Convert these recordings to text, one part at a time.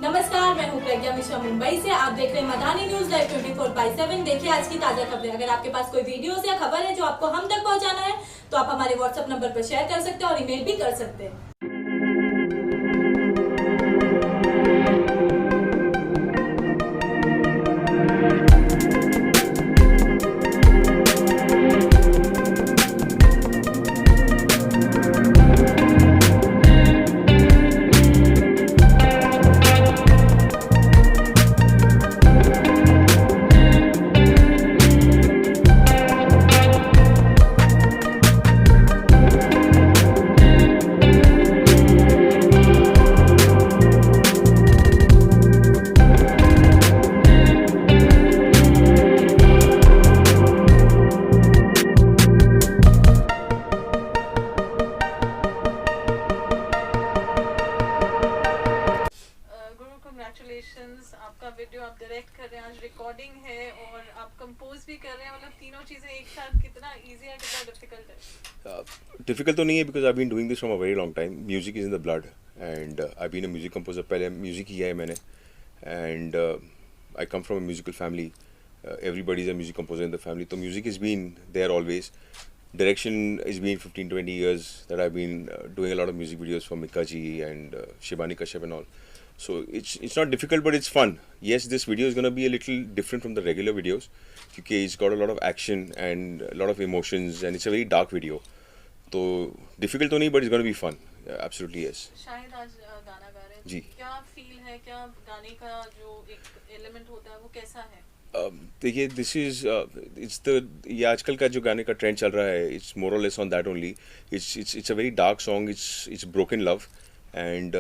नमस्कार, मैं हूं प्रज्ञा मिश्रा मुंबई से। आप देख रहे हैं मधानी न्यूज लाइव 24/7। देखिए आज की ताजा खबरें। अगर आपके पास कोई वीडियोस या खबर है जो आपको हम तक पहुंचाना है तो आप हमारे व्हाट्सएप नंबर पर शेयर कर सकते हैं और ईमेल भी कर सकते हैं। कंग्रेचुलेशंस, आपका वीडियो आप डायरेक्ट कर रहे हैं, आज रिकॉर्डिंग है और आप कंपोज भी कर रहे हैं। मतलब तीनों चीजें एक साथ, कितना इजी है, कितना डिफिकल्ट है? डिफिकल्ट तो नहीं है because I been doing this from a very long time. Music is in the blood and I been a music composer. पहले म्यूजिक किया है मैंने and I come from a musical family. Everybody is a music composer in the family. So music has been there always. Direction has been 15-20 years that I've been doing a lot of music videos for Mika ji and Shibani Kashyap and all. So it's not difficult, but it's fun. Yes, this video is going to be a little different from the regular videos because it's got a lot of action and a lot of emotions and it's a very dark video. So difficult तो नहीं, but it's going to be fun. Absolutely yes. शायद आज गाना गा रहे हैं जी. क्या feel है, क्या गाने का जो एक एलिमेंट होता है वो कैसा है? देखिए दिस इज इट्स द ये आजकल का जो गाने का ट्रेंड चल रहा है, it's more or less on that only. It's a very dark song. It's broken love and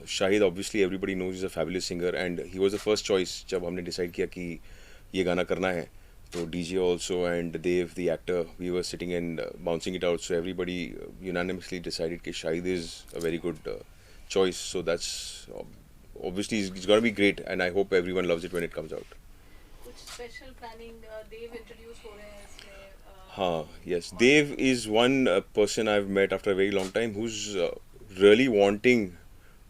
Shahid obviously everybody knows is a fabulous singer and he was the first choice जब हमने डिसाइड किया कि ये गाना करना है. तो DJ also and Dev the actor, we were sitting and bouncing it out. So everybody unanimously decided कि Shahid is a very good choice. So that's obviously it's going to be great and I hope everyone loves it when it comes out. Special planning Dev introduce हो रहे हैं इसमें? हाँ, yes. Dev is one person I've met after a very long time who's really wanting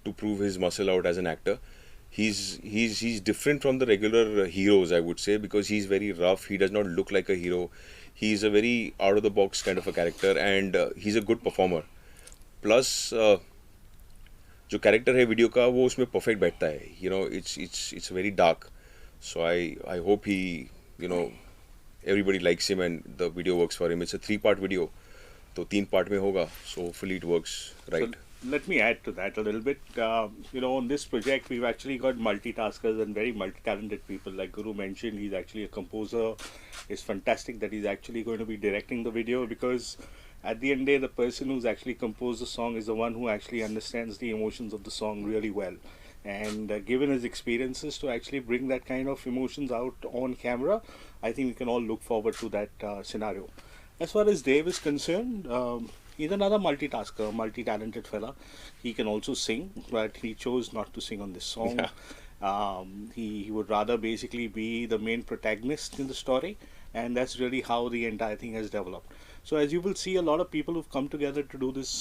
to prove his muscle out as an actor. He's different from the regular heroes, I would say, because he's very rough. He does not look like a hero. He's a very out of the box kind of a character and he's a good performer. Plus जो character है video का वो उसमें perfect बैठता है. You know, it's very dark. So I hope he, you know, everybody likes him and the video works for him. It's a 3-part video, तो 3 part में होगा. So hopefully it works right. So let me add to that a little bit. You know, on this project we've actually got multitaskers and very multi-talented people. Like Guru mentioned, he's actually a composer. It's fantastic that he's actually going to be directing the video because at the end of the day, the person who's actually composed the song is the one who actually understands the emotions of the song really well. And given his experiences to actually bring that kind of emotions out on camera, I think we can all look forward to that scenario. As far as Dave is concerned, he's another multitasker, multi-talented fella. He can also sing, but he chose not to sing on this song. Yeah. He would rather basically be the main protagonist in the story, and that's really how the entire thing has developed. So as you will see, a lot of people who've come together to do this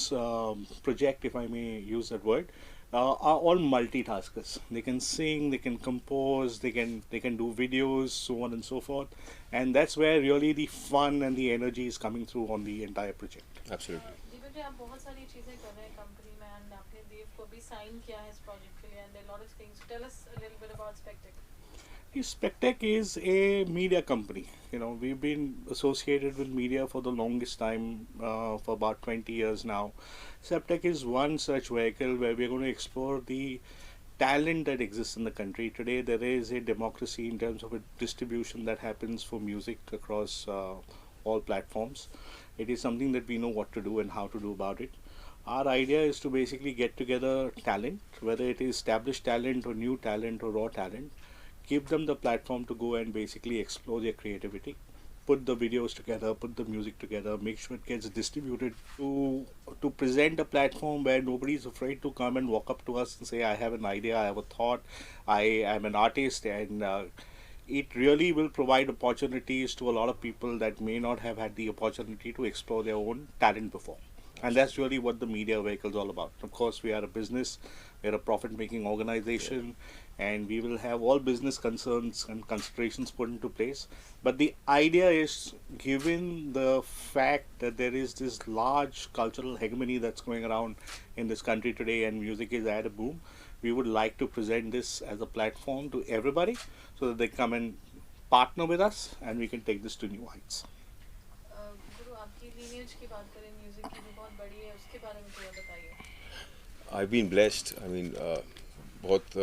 project, if I may use that word, are all multitaskers. They can sing, they can compose, they can do videos, so on and so forth, and that's where really the fun and the energy is coming through on the entire project. Absolutely. Deepak ji, आप बहुत सारी चीजें कर रहे हैं company में and आपने देव को भी साइन किया है इस प्रोजेक्ट के लिए and lot of things. Tell us a little bit about Spectec. Spectec is a media company. You know, we've been associated with media for the longest time, for about 20 years now. Spectec is one such vehicle where we're going to explore the talent that exists in the country. Today there is a democracy in terms of a distribution that happens for music across all platforms. It is something that we know what to do and how to do about it. Our idea is to basically get together talent, whether it is established talent or new talent or raw talent, give them the platform to go and basically explore their creativity, put the videos together, put the music together, make sure it gets distributed to present a platform where nobody is afraid to come and walk up to us and say, I have an idea, I have a thought, I am an artist, and it really will provide opportunities to a lot of people that may not have had the opportunity to explore their own talent before. And that's really what the media vehicle is all about. Of course, we are a business, we are a profit-making organization, and we will have all business concerns and considerations put into place. But the idea is, given the fact that there is this large cultural hegemony that's going around in this country today, and music is at a boom, we would like to present this as a platform to everybody so that they come and partner with us and we can take this to new heights. गुरु आपकी lineage की बात करें music की जो बहुत बड़ी है उसके बारे में थोड़ा बताइए. I've been blessed. I mean, बहुत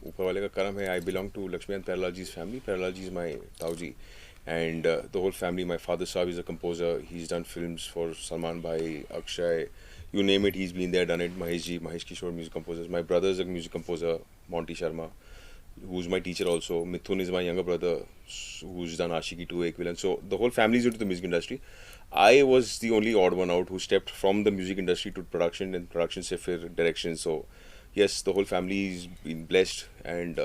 ऊपर वाले का करम है. I belong to Lakshmi and Pyarlalji's family. Pyarlalji is my Tauji, and the whole family. My father Saab is a composer. He's done films for Salman Bhai, Akshay, you name it. He's been there, done it. Mahesh Kishore, music composers. My brother is a music composer, Monty Sharma, who's my teacher also. Mithun is my younger brother, who's done Ashiki 2, Ek Villain. So the whole family is into the music industry. I was the only odd one out who stepped from the music industry to production, and production se fir direction. So yes, the whole family has been blessed, and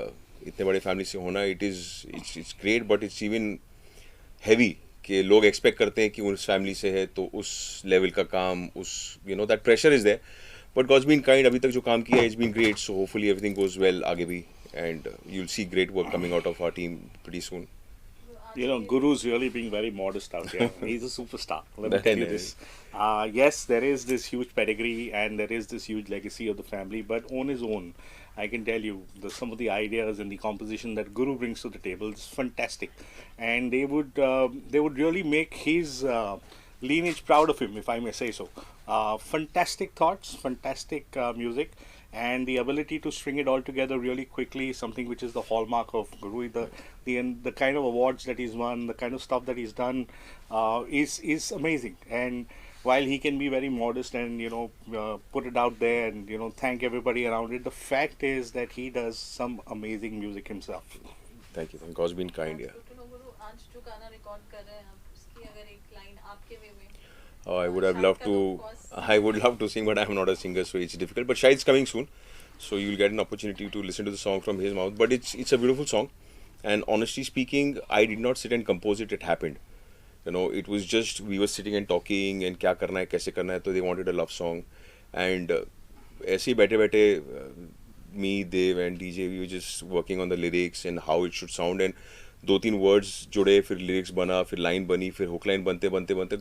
इतने बड़े family से होना, it's great, but it's even heavy कि लोग expect करते हैं कि उस फैमिली से है तो उस लेवल का काम, उस that pressure is there. But God's been kind. अभी तक जो काम किया है, it's been great. So hopefully everything goes well आगे भी, and you'll see great work coming out of our team pretty soon. You know, Guru's really being very modest out here. He's a superstar. Let me tell you this. Yes, there is this huge pedigree and there is this huge legacy of the family, but on his own, I can tell you some of the ideas and the composition that Guru brings to the table is fantastic, and they would really make his lineage proud of him, if I may say so. Fantastic thoughts, fantastic music, and the ability to string it all together really quickly is something which is the hallmark of Guru. The kind of awards that he's won, the kind of stuff that he's done is amazing. And while he can be very modest and put it out there and thank everybody around it, the fact is that he does some amazing music himself. Thank you. God's been kind. Yeah. गुरु आज जो गाना record कर रहे हैं आप, उसकी अगर एक लाइन आपके वे में. Oh, I would love to sing, but I'm not a singer, so it's difficult. But Shahid's coming soon, so you'll get an opportunity to listen to the song from his mouth. But it's a beautiful song, and honestly speaking, I did not sit and compose it. It happened. It was just we were sitting and talking and क्या करना है, कैसे करना है. So they wanted a love song, and ऐसे ही बैठे me, Dev and DJ, we were just working on the lyrics and how it should sound, and 2-3 words जुड़े, फिर lyrics बना, फिर line बनी, फिर hook line बनते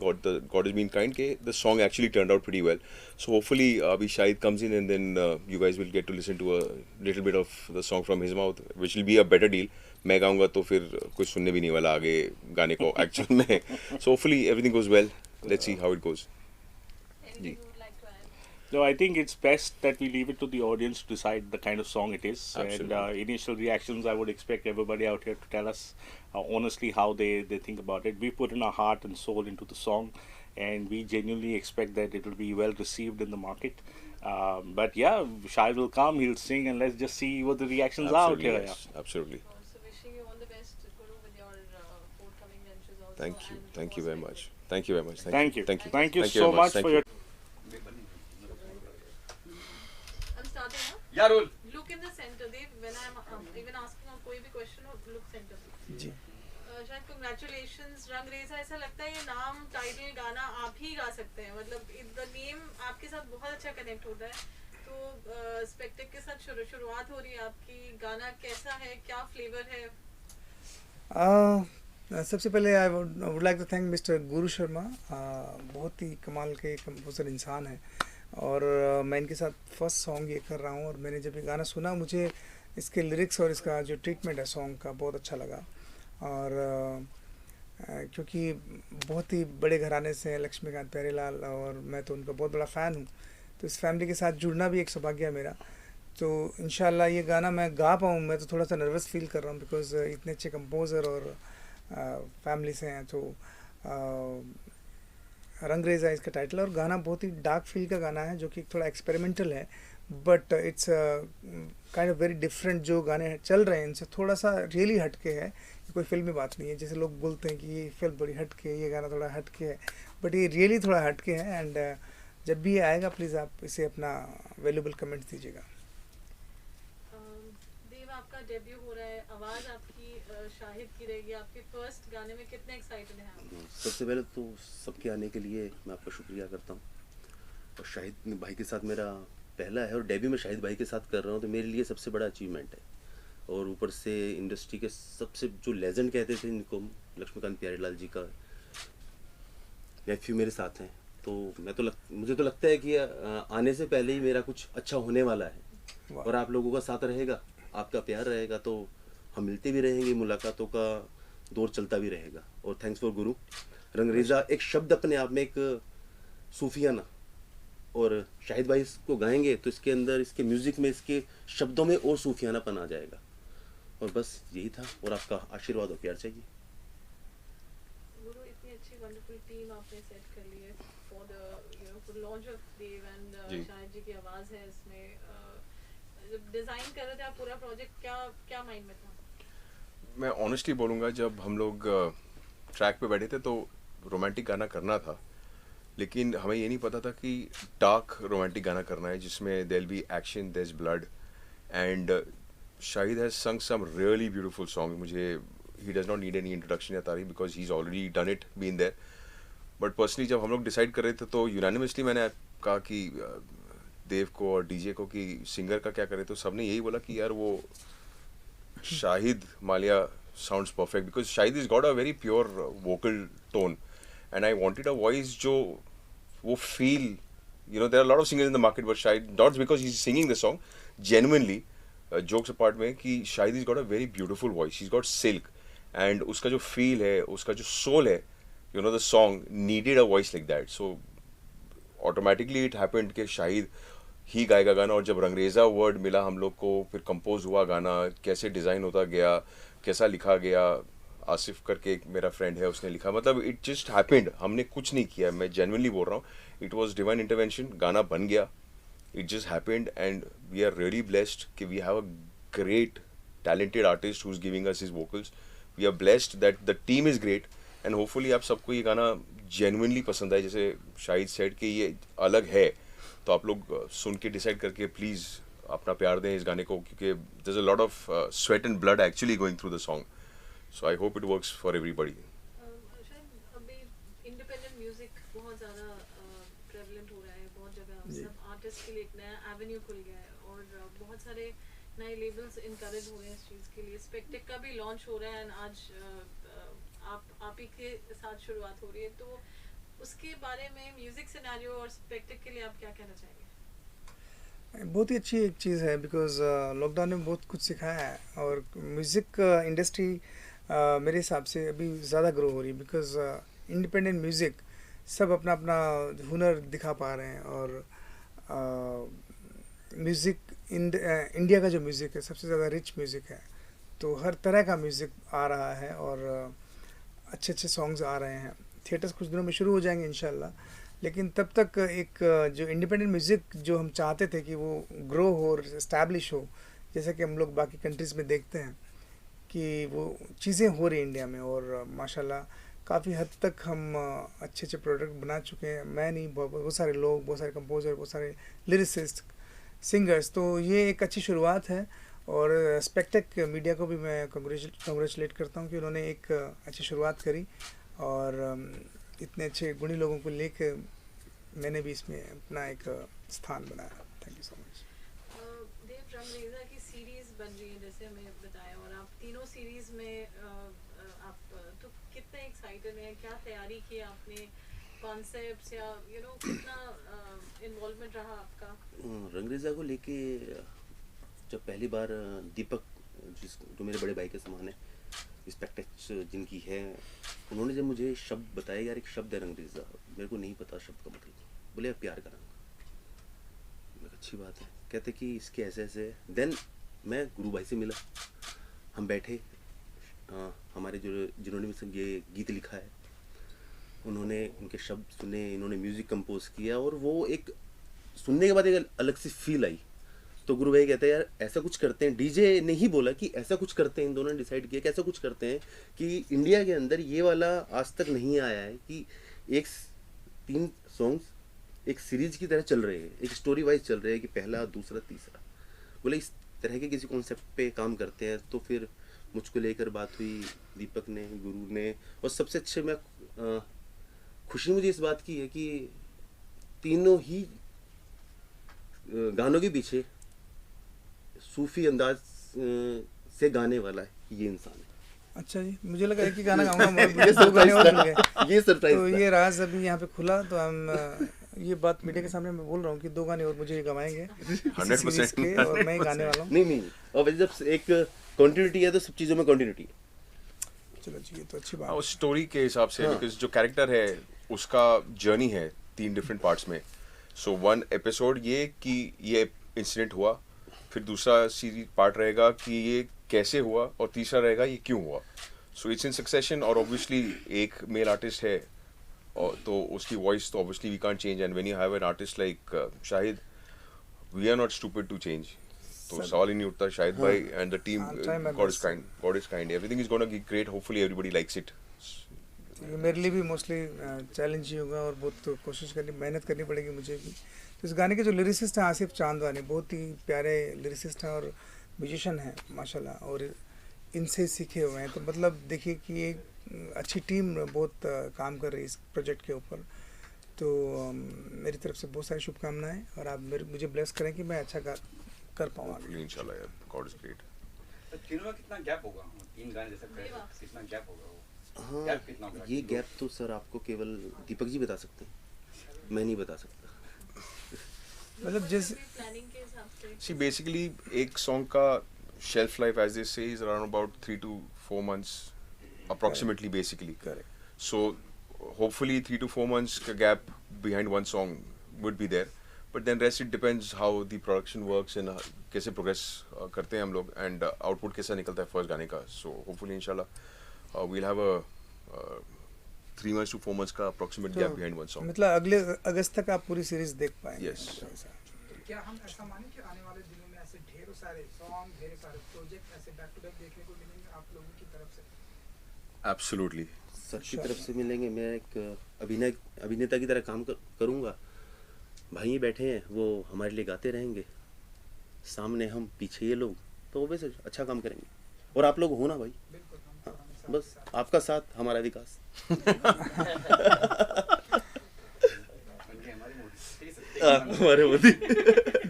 God has been kind के the song actually turned out pretty well. So hopefully अभी Shahid comes in and then you guys will get to listen to a little bit of the song from his mouth, which will be a better deal. मैं गाऊंगा तो फिर कुछ सुनने भी नहीं वाला आगे गाने को actual में. So hopefully everything goes well. Let's see how it goes. Anything you would like to add? No, I think it's best that we leave it to the audience to decide the kind of song it is. Absolutely. And initial reactions, I would expect everybody out here to tell us honestly how they think about it. We put in our heart and soul into the song, and we genuinely expect that it will be well received in the market. But yeah, Shahid will come, he'll sing, and let's just see what the reactions are out here. Yes, absolutely. So wishing you all the best, Guru, with your forthcoming ventures also. Thank you. and Thank you very also much. Thank you very much. Thank you. Thank you. Thank you Thank so very much Thank for you. your. I'm starting now. Yeah, roll. Look in the center. Dev, when I'm even asking on कोई भी question हो, look center. जी. शायद congratulations, रंगरेज़ा. ऐसा लगता है ये नाम, title, गाना आप ही गा सकते हैं. मतलब the name आपके साथ बहुत अच्छा कनेक्ट होता है. तो स्पेक्टेक के साथ शुरुआत हो रही है आपकी. गाना कैसा है, क्या फ्लेवर है? सबसे पहले I would like to thank mister Guru Sharma. बहुत ही कमाल के कंपोजर इंसान है, और मैं इनके साथ फर्स्ट सॉन्ग ये कर रहा हूँ. और मैंने जब ये गाना सुना, मुझे इसके लिरिक्स और इसका जो ट्रीटमेंट है सॉन्ग का बहुत अच्छा लगा. और क्योंकि बहुत ही बड़े घराने से हैं लक्ष्मीकांत प्यारेलाल, और मैं तो उनका बहुत बड़ा फ़ैन हूँ, तो इस फैमिली के साथ जुड़ना भी एक सौभाग्य है मेरा. तो इंशाल्लाह ये गाना मैं गा पाऊँ. मैं तो थोड़ा सा नर्वस फील कर रहा हूँ, बिकॉज़ इतने अच्छे कंपोज़र और फैमिली से हैं. तो रंगरेज़ा इसका टाइटल, और गाना बहुत ही डार्क फील का गाना है, जो कि थोड़ा एक्सपेरिमेंटल है, but it's kind of very different. जो गाने चल रहे हैं इनसे थोड़ा सा रियली हटके है. ये कोई फिल्मी बात नहीं है, जैसे लोग बोलते हैं कि ये फिल्म बड़ी हटके है, ये गाना थोड़ा हटके है, बट ये रियली थोड़ा हटके है. एंड जब भी ये आएगा, प्लीज़ आप इसे अपना वैल्यूबल कमेंट दीजिएगा. देव, आपका डेब्यू हो रहा है, आवाज़ आपकी शाहिद की रहेगी. आपके फर्स्ट गाने में कितने एक्साइटेड हैं आप? सबसे पहले तो सबके आने के लिए मैं आपका शुक्रिया करता हूँ. और शाहिद भाई के साथ मेरा पहला है और डेब्यू में शाहिद भाई के साथ कर रहा हूँ, तो मेरे लिए सबसे बड़ा अचीवमेंट है। और ऊपर से इंडस्ट्री के सबसे जो लेजेंड कहते थे इनको, लक्ष्मीकांत प्यारेलाल जी का नेफ्यू मेरे साथ हैं, तो मुझे तो लगता है कि आने से पहले ही मेरा कुछ अच्छा होने वाला है। और आप लोगों का साथ रहेगा, आपका प्यार रहेगा, तो हम मिलते भी रहेंगे, मुलाकातों का दौर चलता भी रहेगा। और थैंक्स फॉर गुरु। रंगरेजा एक शब्द अपने आप में एक सूफियाना, और शाहिद भाई इसको गाएंगे तो इसके अंदर, इसके म्यूजिक में, इसके शब्दों में और सूफियानापन आ जाएगा। और बस यही था, और आपका आशीर्वाद और प्यार चाहिए। गुरु, इतनी अच्छी वंडरफुल टीम आपने सेट कर ली है for the for launch of Dev and Shahid ji की आवाज़ है इसमें। जब डिज़ाइन कर रहे थे आप पूरा प्रोजेक्ट, क्या माइंड में था? मैं ऑनेस्टली बोलूँगा, जब हम लोग ट्रैक पे बैठे थे तो रोमांटिक गाना करना था, लेकिन हमें ये नहीं पता था कि डार्क रोमांटिक गाना करना है जिसमें there will be action, there is blood, and Shahid has sung some really beautiful song. मुझे he does not need any introduction या तारीफ, because he is already done it, been there. But personally जब हम लोग डिसाइड कर रहे थे तो यूनानिमसली मैंने कहा कि देव को और डीजे को कि सिंगर का क्या करें, तो सबने यही बोला कि यार वो Shahid Mallya sounds perfect, because Shahid has got a very pure vocal tone, and I wanted a voice जो वो feel, you know, there are a lot of singers in the market, but Shahid, not because he's singing the song, genuinely, jokes apart में, कि Shahid has got a very beautiful voice, he's got silk, and उसका जो feel है, उसका जो soul है, you know, the song needed a voice like that, so automatically it happened कि शाहिद ही गाएगा गाना। और जब रंगरेजा वर्ड मिला हम लोग को, फिर कंपोज हुआ गाना, कैसे डिज़ाइन होता गया, कैसा लिखा गया, आसिफ करके एक मेरा फ्रेंड है उसने लिखा, मतलब इट जस्ट हैपेंड, हमने कुछ नहीं किया, मैं जेन्युइनली बोल रहा हूँ, इट वाज डिवाइन इंटरवेंशन, गाना बन गया, it just happened, and we are really blessed कि we have a great talented artist who is giving us his vocals. We are blessed that the team is great, and hopefully आप सबको ये गाना genuinely पसंद आए। जैसे Shahid said कि ये अलग है, तो आप लोग सुन के डिसाइड करके प्लीज़ अपना प्यार दें इस गाने को, क्योंकि there is a lot of sweat and blood actually going through the song, so I hope it works for everybody. अभी इंडिपेंडेंट म्यूजिक बहुत ज़्यादा प्रेवलेंट हो रहा है, बहुत जगह सब आर्टिस्ट के लिए एक नया एवेन्यू खुल गया है, और बहुत सारे नए लेबल्स इनकरेज हो रहे हैं इस चीज़ के लिए। स्पेक्टेक का भी लॉन्च हो रहा है, एंड आज आप ही के साथ शुरुआत हो रही है, तो उसके बारे में, म्यूजिक सिनेरियो और स्पेक्टेक के लिए आप क्या कहना चाहेंगे? बहुत ही अच्छी एक चीज़ है, बिकॉज लॉकडाउन ने बहुत कुछ सिखाया है, और म्यूज़िक इंडस्ट्री मेरे हिसाब से अभी ज़्यादा ग्रो हो रही है, बिकॉज इंडिपेंडेंट म्यूज़िक सब अपना अपना हुनर दिखा पा रहे हैं। और म्यूज़िक इंडिया का जो म्यूज़िक है सबसे ज़्यादा रिच म्यूज़िक है, तो हर तरह का म्यूज़िक आ रहा है, और अच्छे अच्छे सॉन्ग्स आ रहे हैं। थिएटर्स कुछ दिनों में शुरू हो जाएंगे इंशाल्लाह, लेकिन तब तक एक जो इंडिपेंडेंट म्यूज़िक जो हम चाहते थे कि वो ग्रो हो और इस्टेब्लिश हो, जैसा कि हम लोग बाकी कंट्रीज़ में देखते हैं कि वो चीज़ें हो रही इंडिया में, और माशाल्लाह काफ़ी हद तक हम अच्छे अच्छे प्रोडक्ट बना चुके हैं। मैं नहीं, बहुत सारे लोग, बहुत सारे कंपोज़र, बहुत सारे लिरिसिस्ट, सिंगर्स, तो ये एक अच्छी शुरुआत है। और स्पेक्टेक मीडिया को भी मैं कंग्रेचुलेट करता हूँ कि उन्होंने एक अच्छी शुरुआत करी, और इतने अच्छे गुणी लोगों को लेके मैंने भी इसमें अपना एक स्थान बनाया। Thank you so much. Dev, Rangreza की सीरीज़ बन रही है जैसे हमें बताया, और आप तीनों सीरीज़ में आप तो कितने एक्साइटेड हैं, क्या तैयारी की आपने, कॉन्सेप्ट्स या कितना इन्वॉल्वमेंट रहा आपका? रंगरेजा को लेके जब पहली बार दीपक, जो मेरे बड़े भाई के समान है, स्पेक्टेक जिनकी है, उन्होंने जब मुझे शब्द बताया, यार एक शब्द है रंगरेजा, मेरे को नहीं पता शब्द का मतलब, बोले प्यार का रंग। अच्छी बात है, कहते कि इसके ऐसे ऐसे। देन मैं गुरु भाई से मिला, हम बैठे, हमारे जिन्होंने ये गीत लिखा है, उन्होंने उनके शब्द सुने, इन्होंने म्यूज़िक कंपोज किया, और वो एक सुनने के बाद एक अलग सी फील आई। तो गुरु भाई कहते हैं यार ऐसा कुछ करते हैं, डीजे ने ही बोला कि ऐसा कुछ करते हैं, इन दोनों ने डिसाइड किया कि ऐसा कुछ करते हैं कि इंडिया के अंदर ये वाला आज तक नहीं आया है कि एक 3 सॉन्ग्स एक सीरीज की तरह चल रहे हैं, एक स्टोरी वाइज चल रहे हैं कि पहला, दूसरा, तीसरा। बोले इस तरह के किसी कॉन्सेप्ट पे काम करते हैं। तो फिर मुझको लेकर बात हुई दीपक ने, गुरु ने, और सबसे अच्छे में खुशी मुझे इस बात की है कि तीनों ही गानों के पीछे सूफी अंदाज से गाने वाला है ये इंसान है। अच्छा जी, मुझे लगा एक ही गाना गाऊंगा, मुझे 2 गाने और मिल गए। ये सरप्राइज तो था। ये राज अभी यहाँ पे खुला, तो हम ये बात मीडिया के सामने मैं बोल रहा हूँ कि 2 गाने और मुझे गवाएंगे 100% के, और मैं ही गाने वाला हूँ। नहीं और वैसे जब एक कंटिन्यूटी है तो सब चीज़ों में कंटिन्यूटी है। चलो जी, ये तो अच्छी बात हाँ, है। उस स्टोरी के हिसाब से, हाँ। बिकॉज जो कैरेक्टर है उसका जर्नी है 3 डिफरेंट पार्ट्स में। सो 1 एपिसोड ये कि ये इंसिडेंट हुआ, फिर दूसरा सीरीज पार्ट रहेगा कि ये कैसे हुआ, और तीसरा रहेगा ये क्यों हुआ। सो इट्स इन सक्सेशन, और ऑब्वियसली एक मेल आर्टिस्ट है और तो उसकी वॉइस तो obviously we can't change, and when you have an artist like Shahid, we are not stupid to change. तो सवाल ही नहीं उठता। शाहिद भाई and the team, I'll try my God is best. Kind, God is kind, everything is gonna be great, hopefully everybody likes it. ये मेरे लिए भी मोस्टली चैलेंज ही होगा, और बहुत कोशिश करनी, मेहनत करनी पड़ेगी मुझे भी। तो इस गाने के जो लिरिसिस्ट हैं आसिफ चांदवानी, बहुत ही प्यारे लिरिसिस्ट हैं और म्यूजिशियन हैं माशाल्लाह, और इनसे सीखे हुए हैं। तो मतलब देखिए कि एक अच्छी टीम बहुत काम कर रही है इस प्रोजेक्ट के ऊपर। तो मेरी तरफ से बहुत सारी शुभकामनाएं, और आप मुझे ब्लेस करें कि मैं अच्छा कर पाऊँ आगे। इंशाल्लाह यार, गॉड इज ग्रेट। तो तीनों में कितना गैप होगा? 3 गाने जैसे कितना गैप होगा वो? हाँ, गैप कितना होगा? ये गैप तो सर आपको केवल दीपक जी बता सकते हैं, मैं नहीं बता सकता। मतलब जैसे प्लानिंग के हिसाब से See, basically, एक song का shelf life, as they say, is around about 3 to 4 months, approximately, basically. Correct. So, hopefully, 3 to 4 months का gap behind one song would be there. But then rest it depends how the production works and कैसे progress करते हैं हम लोग, and output कैसा निकलता है first गाने का. So, hopefully, inshallah, we'll have a 3 months to 4 months का approximate gap behind one song. मतलब अगले अगस्त तक आप पूरी सीरीज देख पाएंगे। Yes. क्या हम ऐसा माने कि आने वाले दिनों में ऐसे ढेरों सारे सॉन्ग, ढेरों सारे प्रोजेक्ट ऐसे बैक टू बैक देखने को मिलेंगे आप लोगों की तरफ से? Absolutely. सर की तरफ से मिलेंगे। मैं एक अभिनेता की तरह काम करूँगा। भाई ये बैठे हैं, वो हमारे लिए गाते रहेंगे, सामने हम, पीछे ये लोग, तो वैसे अच्छा काम करेंगे। और आप लोग हो ना भाई। बिल्कुल, हम हाँ, हमेशा बस आपका साथ हमारा विकास। उनकी हमारी मोटी हमारे मोदी।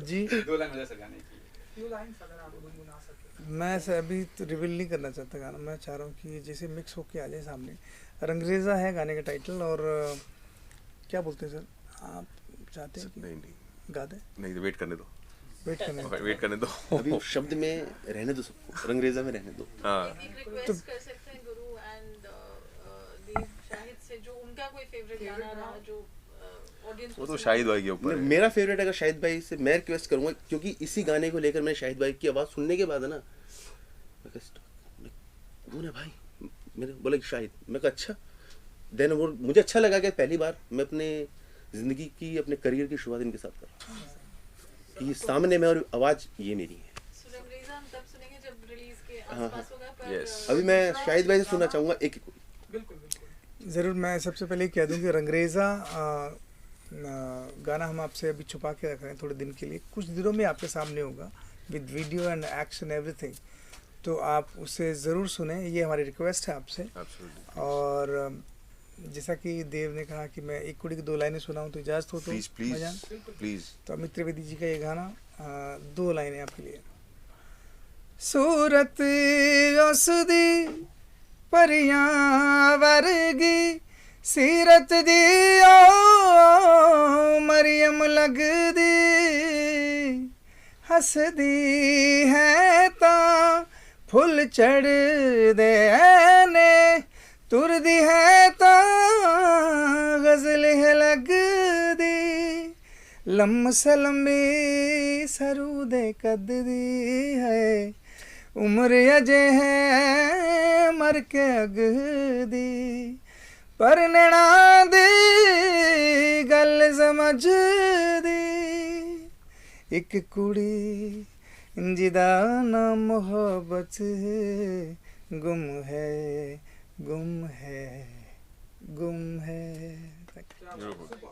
जी, 2 लाइन वजह से गाने की। फ्यू लाइंस अगर आप गुनगुना सके। मैं से अभी तो रिवील नहीं करना चाहता गाना। मैं चाह रहा हूँ कि जैसे मिक्स होके आ जाए सामने। रंगरेज़ा है गाने का टाइटल, और क्या बोलते हैं सर, आप चाहते हैं कि नहीं गा दें? नहीं, वेट करने दो, वेट करने दो। वेट करने दो। अभी उस शब्द में रहने दो सबको, रंगरेजा में रहने दो। हाँ, एक रिक्वेस्ट कर सकते हैं गुरु एंड दीप शाहिद से, जो उनका कोई फेवरेट गाना रहा जो ऑडियंस वो तो शाहिद भाई के ऊपर है। मेरा फेवरेट अगर शाहिद भाई से मैं रिक्वेस्ट करूंगा, क्योंकि इसी गाने को लेकर मैंने शाहिद भाई की आवाज़ सुनने के बाद है ना, कौन है भाई, मैंने बोला कि शाहिद, मैं कहा अच्छा। देन वो मुझे अच्छा लगा कि पहली बार मैं अपने ज़िंदगी की, अपने करियर की शुरुआत इनके साथ कर रहा हूँ कि ये सामने में, और आवाज़ ये मेरी है। रंगरेज़ा हम तब सुनेंगे जब रिलीज के हाँ, आसपास होगा, पर Yes. अभी मैं शाहिद भाई से सुनना चाहूँगा एक। बिल्कुल बिल्कुल। ज़रूर। मैं सबसे पहले कह दूं कि रंगरेज़ा गाना हम आपसे अभी छुपा के रख रहे हैं थोड़े दिन के लिए। कुछ दिनों में आपके सामने होगा with video and action everything, तो आप उसे ज़रूर सुने, ये हमारी रिक्वेस्ट है आपसे। Absolutely. और जैसा कि देव ने कहा कि मैं एक कुड़ी की 2 लाइनें सुनाऊं, तो इजाज़त हो तो Please, please, भाईजान? please. तो अमित त्रिवेदी जी का ये गाना 2 लाइनें आपके लिए। सूरत उसदी परियां वर्गी, सीरत दी ओ मरियम लगदी, हसदी है तां फुल चढ़ दे ने, तुरदी है तां गज़ल है लगदी, लम सलमी सरूदे कददी है, उम्र अजे है मर के अगदी, पर नैना दी गल समझ दी, एक कुड़ी जिदा ना मोहब्बत गुम है, गुम है, गुम है। Beautiful.